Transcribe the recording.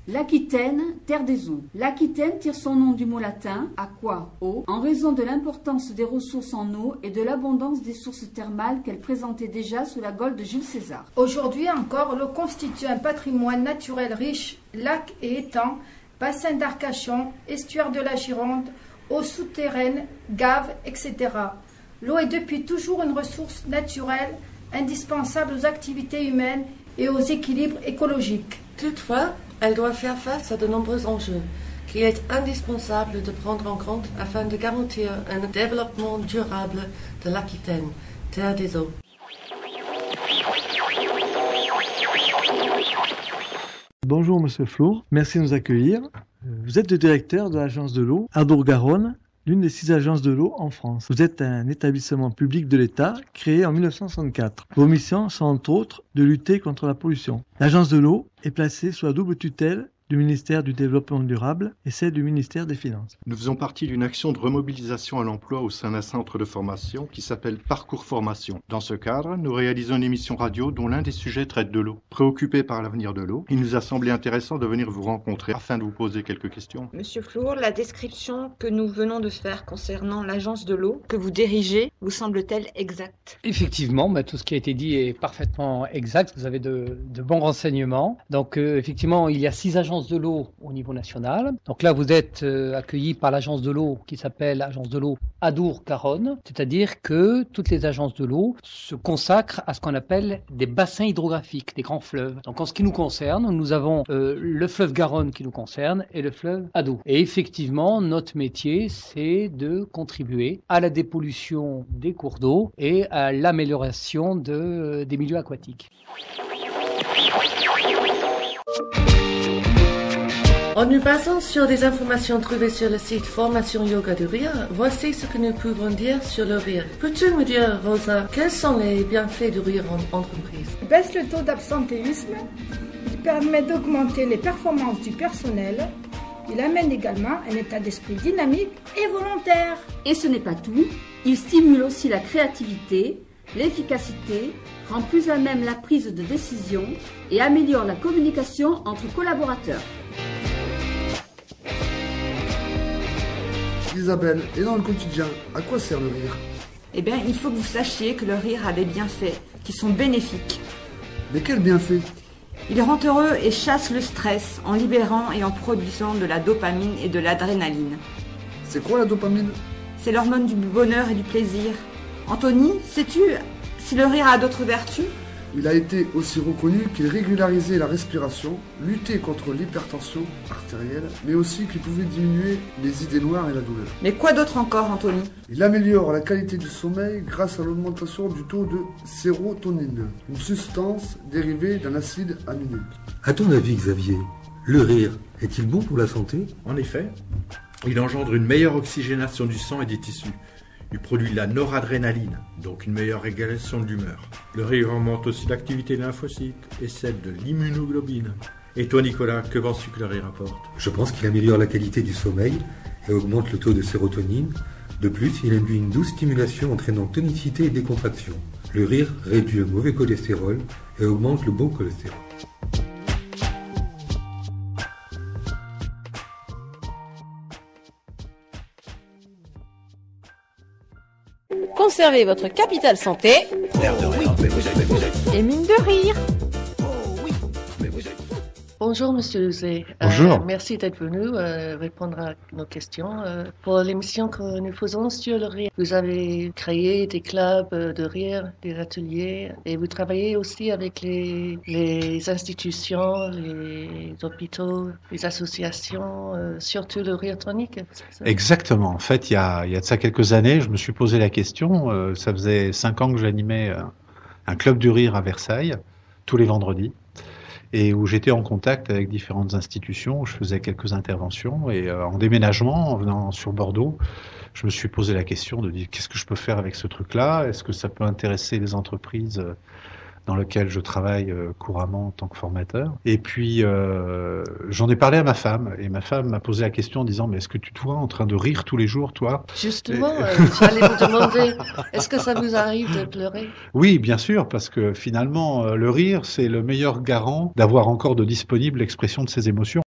L'Aquitaine, terre des eaux. L'Aquitaine tire son nom du mot latin aqua, eau, en raison de l'importance des ressources en eau et de l'abondance des sources thermales qu'elle présentait déjà sous la Gaule de Jules César. Aujourd'hui encore, l'eau constitue un patrimoine naturel riche, lacs et étangs, bassins d'Arcachon, estuaires de la Gironde, eaux souterraines, gaves, etc. L'eau est depuis toujours une ressource naturelle indispensable aux activités humaines et aux équilibres écologiques. Toutefois, elle doit faire face à de nombreux enjeux qu'il est indispensable de prendre en compte afin de garantir un développement durable de l'Aquitaine, terre des eaux. Bonjour Monsieur Flour, merci de nous accueillir. Vous êtes le directeur de l'agence de l'eau Adour-Garonne, l'une des 6 agences de l'eau en France. Vous êtes un établissement public de l'État créé en 1964. Vos missions sont entre autres de lutter contre la pollution. L'agence de l'eau est placée sous la double tutelle du ministère du Développement durable et celle du ministère des Finances. Nous faisons partie d'une action de remobilisation à l'emploi au sein d'un centre de formation qui s'appelle Parcours Formation. Dans ce cadre, nous réalisons une émission radio dont l'un des sujets traite de l'eau. Préoccupés par l'avenir de l'eau, il nous a semblé intéressant de venir vous rencontrer afin de vous poser quelques questions. Monsieur Flour, la description que nous venons de faire concernant l'agence de l'eau que vous dirigez vous semble-t-elle exacte? Effectivement, tout ce qui a été dit est parfaitement exact. Vous avez de bons renseignements. Donc effectivement, il y a 6 agences de l'eau au niveau national. Donc là, vous êtes accueillis par l'agence de l'eau qui s'appelle l'agence de l'eau Adour-Garonne, c'est-à-dire que toutes les agences de l'eau se consacrent à ce qu'on appelle des bassins hydrographiques, des grands fleuves. Donc en ce qui nous concerne, nous avons le fleuve Garonne qui nous concerne et le fleuve Adour. Et effectivement, notre métier, c'est de contribuer à la dépollution des cours d'eau et à l'amélioration des milieux aquatiques. En nous basant sur des informations trouvées sur le site Formation Yoga du Rire, voici ce que nous pouvons dire sur le rire. Peux-tu me dire, Rosa, quels sont les bienfaits du rire en entreprise? Il baisse le taux d'absentéisme, il permet d'augmenter les performances du personnel, il amène également un état d'esprit dynamique et volontaire. Et ce n'est pas tout, il stimule aussi la créativité, l'efficacité, rend plus à même la prise de décision et améliore la communication entre collaborateurs. Isabelle, et dans le quotidien, à quoi sert le rire? Eh bien, il faut que vous sachiez que le rire a des bienfaits qui sont bénéfiques. Mais quels bienfaits? Il rend heureux et chasse le stress en libérant et en produisant de la dopamine et de l'adrénaline. C'est quoi la dopamine? C'est l'hormone du bonheur et du plaisir. Anthony, sais-tu si le rire a d'autres vertus? Il a été aussi reconnu qu'il régularisait la respiration, luttait contre l'hypertension artérielle, mais aussi qu'il pouvait diminuer les idées noires et la douleur. Mais quoi d'autre encore, Anthony? Il améliore la qualité du sommeil grâce à l'augmentation du taux de sérotonine, une substance dérivée d'un acide aminique. À ton avis, Xavier, le rire est-il bon pour la santé? En effet, il engendre une meilleure oxygénation du sang et des tissus. Il produit de la noradrénaline, donc une meilleure régulation de l'humeur. Le rire augmente aussi l'activité des lymphocytes et celle de l'immunoglobine. Et toi, Nicolas, que penses-tu que le rire apporte? Je pense qu'il améliore la qualité du sommeil et augmente le taux de sérotonine. De plus, il induit une douce stimulation entraînant tonicité et décontraction. Le rire réduit le mauvais cholestérol et augmente le bon cholestérol. Conservez votre capital santé et mine de rire. Bonjour Monsieur Luzet. Bonjour. Merci d'être venu répondre à nos questions. Pour l'émission que nous faisons sur le rire, vous avez créé des clubs de rire, des ateliers, et vous travaillez aussi avec les institutions, les hôpitaux, les associations, surtout le rire tonique. Exactement. En fait, il y a de ça quelques années, je me suis posé la question. Ça faisait 5 ans que j'animais un club du rire à Versailles, tous les vendredis, et où j'étais en contact avec différentes institutions, où je faisais quelques interventions, et en déménagement, en venant sur Bordeaux, je me suis posé la question de dire qu'est-ce que je peux faire avec ce truc-là? Est-ce que ça peut intéresser les entreprises dans lesquelles je travaille couramment en tant que formateur? Et puis j'en ai parlé à ma femme, et ma femme m'a posé la question en disant mais est-ce que tu te vois en train de rire tous les jours, toi? Justement, j'allais vous demander, est-ce que ça vous arrive de pleurer? Oui, bien sûr, parce que finalement le rire c'est le meilleur garant d'avoir encore de disponible l'expression de ses émotions.